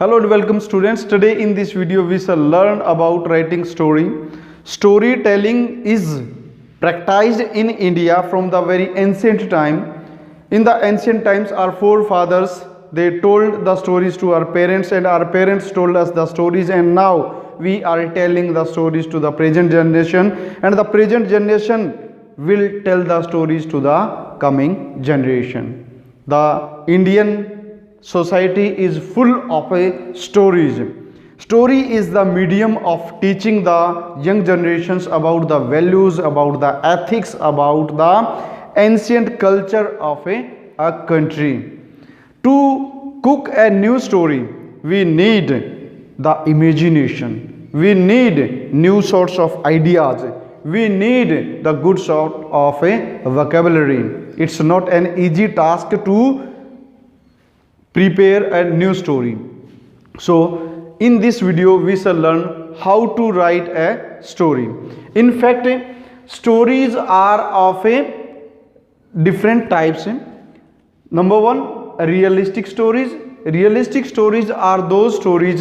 Hello and welcome students. Today in this video we shall learn about writing story. Storytelling is practiced in India from the very ancient time. In the ancient times our forefathers they told the stories to our parents and our parents told us the stories, and now we are telling the stories to the present generation, and the present generation will tell the stories to the coming generation. The Indian society is full of stories. Story is the medium of teaching the young generations about the values, about the ethics, about the ancient culture of a country. To cook a new story, we need the imagination. We need new sorts of ideas. We need the good sort of a vocabulary. It's not an easy task to prepare a new story. So in this video we shall learn how to write a story. In fact, stories are of a different types. Number one, realistic stories. Realistic stories are those stories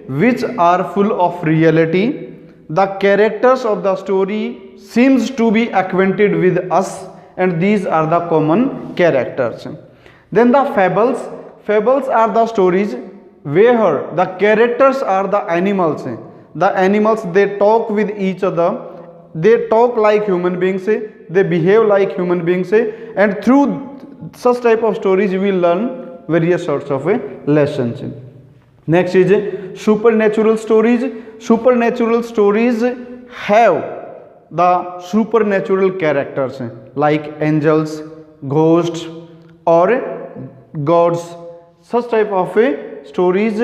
which are full of reality. The characters of the story seems to be acquainted with us, and these are the common characters. Then the fables. Fables are the stories where the characters are the animals. The animals, they talk with each other, they talk like human beings, they behave like human beings, and through such type of stories we learn various sorts of lessons. Next is supernatural stories. Supernatural stories have the supernatural characters like angels, ghosts, or gods. Such type of stories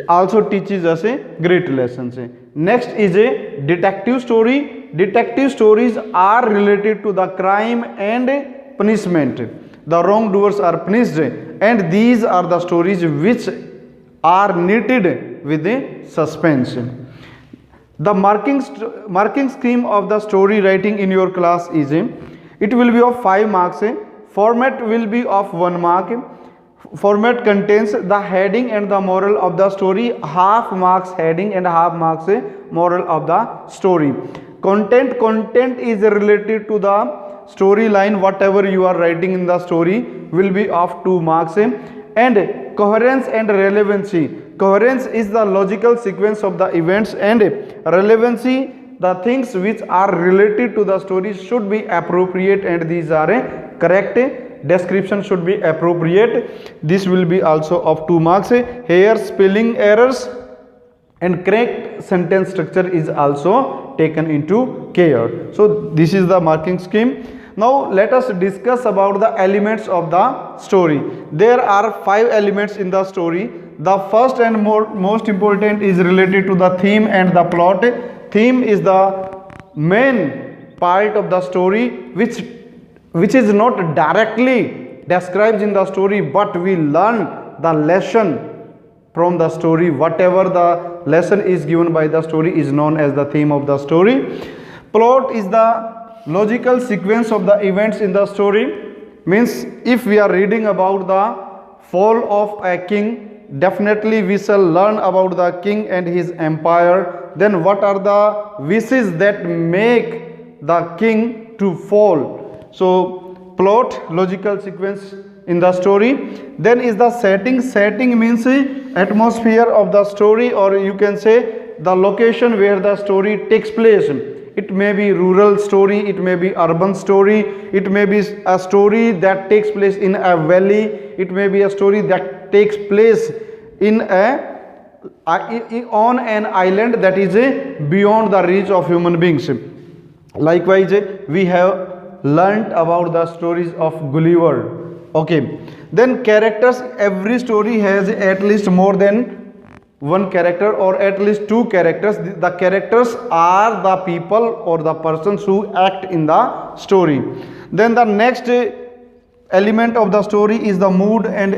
also teaches us great lessons. Next is a detective story. Detective stories are related to the crime and punishment. The wrongdoers are punished, and these are the stories which are knitted with a suspense. The marking scheme of the story writing in your class is it will be of 5 marks. Format will be of 1 mark. Format contains the heading and the moral of the story. Half marks heading and half marks moral of the story. Content is related to the storyline. Whatever you are writing in the story will be of 2 marks. And coherence and relevancy. Coherence is the logical sequence of the events, and relevancy, the things which are related to the story should be appropriate, and these are correct. Description should be appropriate. This will be also of 2 marks. Here spelling errors and correct sentence structure is also taken into care. So this is the marking scheme. Now let us discuss about the elements of the story. There are 5 elements in the story. The first and most important is related to the theme and the plot. Theme is the main part of the story which is not directly described in the story, but we learn the lesson from the story. Whatever the lesson is given by the story is known as the theme of the story. Plot is the logical sequence of the events in the story. Means if we are reading about the fall of a king, definitely we shall learn about the king and his empire. Then what are the wishes that make the king to fall? So plot, logical sequence in the story. Then is the setting. Setting means atmosphere of the story, or you can say the location where the story takes place. It may be rural story, it may be urban story, it may be a story that takes place in a valley, it may be a story that takes place in on an island that is beyond the reach of human beings. Likewise, we have learnt about the stories of Gulliver. Okay, then characters. Every story has at least more than 1 character or at least 2 characters. The characters are the people or the persons who act in the story. Then the next element of the story is the mood and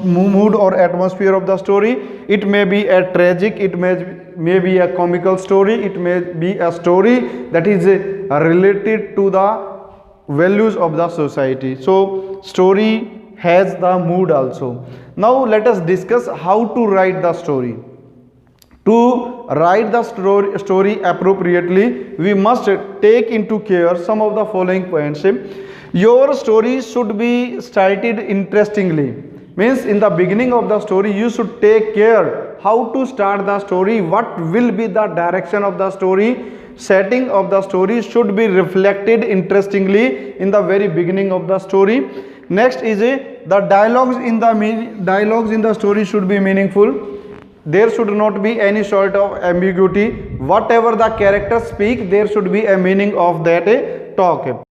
mood or atmosphere of the story. It may be a tragic, it may be a comical story, it may be a story that is related to the values of the society. So story has the mood also. Now let us discuss how to write the story. To write the story appropriately, we must take into care some of the following points. Your story should be started interestingly. Means in the beginning of the story, you should take care how to start the story, what will be the direction of the story. Setting of the story should be reflected interestingly in the very beginning of the story. Next is the dialogues in the story should be meaningful. There should not be any sort of ambiguity. Whatever the characters speak, there should be a meaning of that talk.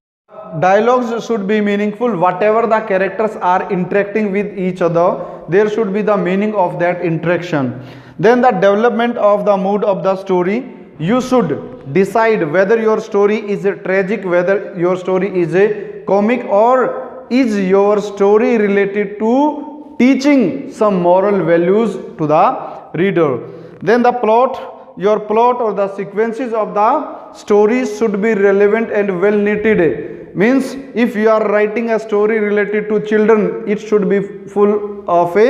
Dialogues should be meaningful. Whatever the characters are interacting with each other, there should be the meaning of that interaction. Then the development of the mood of the story. You should decide whether your story is a tragic, whether your story is a comic, or is your story related to teaching some moral values to the reader. Then the plot, your plot or the sequences of the stories should be relevant and well knitted. Means if you are writing a story related to children, it should be full of a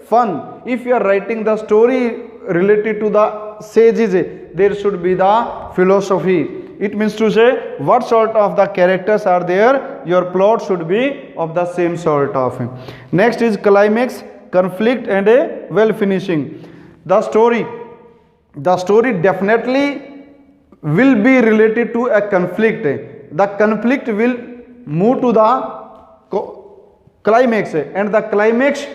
fun. If you are writing the story related to the sages, there should be the philosophy. It means to say what sort of the characters are there, your plot should be of the same sort of. Next is climax, conflict and a well finishing. The story definitely will be related to a conflict. The conflict will move to the climax, and the climax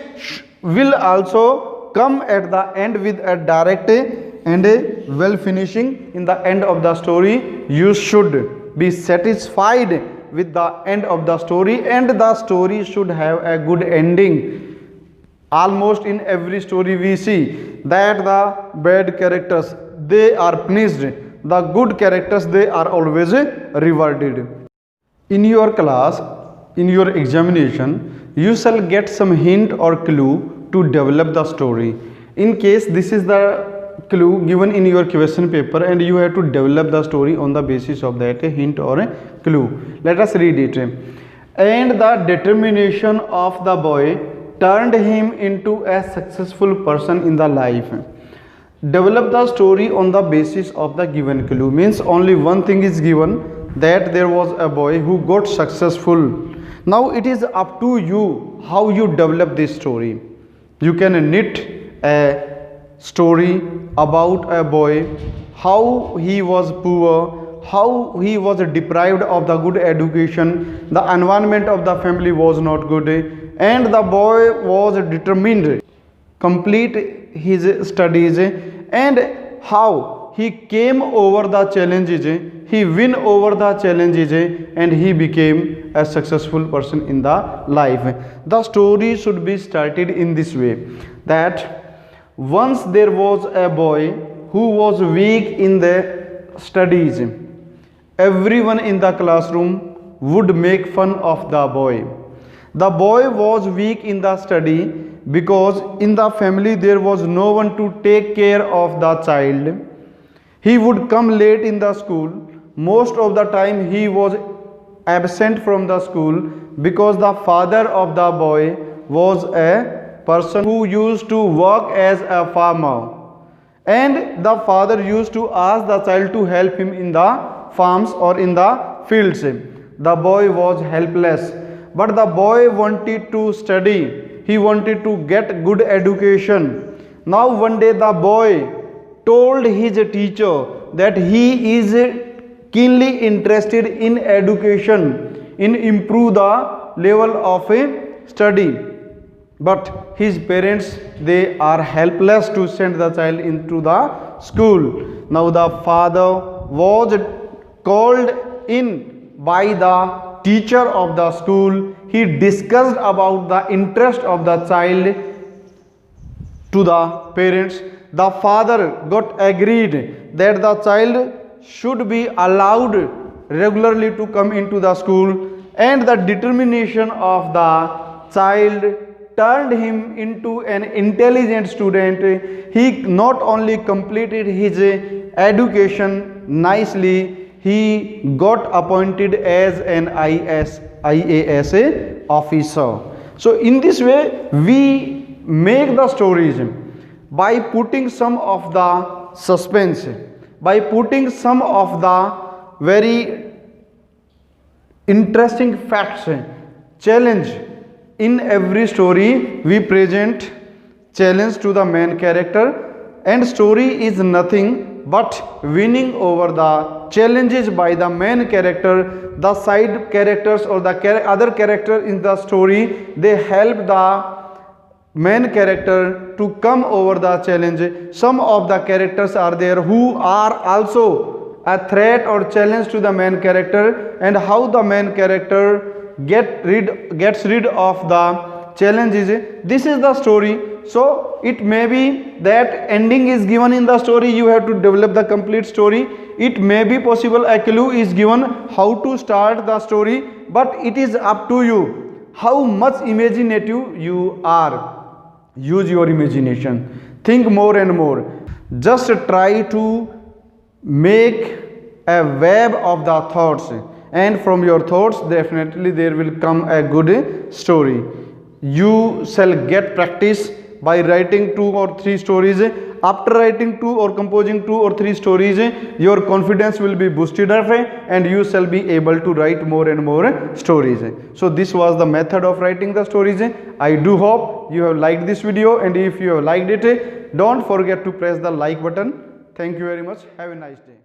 will also come at the end with a direct and a well finishing. In the end of the story, you should be satisfied with the end of the story, and the story should have a good ending. Almost in every story we see that the bad characters, they are punished, the good characters, they are always rewarded. In your class, in your examination, you shall get some hint or clue to develop the story. In case this is the clue given in your question paper, and you have to develop the story on the basis of that hint or a clue. Let us read it. And the determination of the boy turned him into a successful person in the life. Develop the story on the basis of the given clue. Means only one thing is given, that there was a boy who got successful. Now it is up to you how you develop this story. You can knit a story about a boy, how he was poor, how he was deprived of the good education, the environment of the family was not good, and the boy was determined complete his studies, and how he came over the challenges, he win over the challenges, and he became a successful person in the life. The story should be started in this way, that once there was a boy who was weak in the studies. Everyone in the classroom would make fun of the boy. The boy was weak in the study because in the family there was no one to take care of the child. He would come late in the school. Most of the time he was absent from the school because the father of the boy was a person who used to work as a farmer, and the father used to ask the child to help him in the farms or in the fields. The boy was helpless, but the boy wanted to study. He wanted to get good education. Now one day the boy told his teacher that he is keenly interested in education, in improve the level of a study. But his parents, they are helpless to send the child into the school. Now the father was called in by the teacher of the school. He discussed about the interest of the child to the parents. The father got agreed that the child should be allowed regularly to come into the school, and the determination of the child turned him into an intelligent student. He not only completed his education nicely, he got appointed as an IAS officer. So in this way we make the stories by putting some of the suspense, by putting some of the very interesting facts, challenge. In every story we present challenge to the main character, and story is nothing but winning over the challenges by the main character. The side characters or the other character in the story, they help the main character to come over the challenge. Some of the characters are there who are also a threat or challenge to the main character, and how the main character gets rid of the challenges. This is the story. So it may be that ending is given in the story, you have to develop the complete story. It may be possible a clue is given how to start the story, but it is up to you how much imaginative you are. Use your imagination, think more and more. Just try to make a web of the thoughts, and from your thoughts definitely there will come a good story. You shall get practice by writing 2 or 3 stories. After writing 2 or composing 2 or 3 stories, your confidence will be boosted up and you shall be able to write more and more stories. So this was the method of writing the stories. I do hope you have liked this video, and if you have liked it, don't forget to press the like button. Thank you very much. Have a nice day.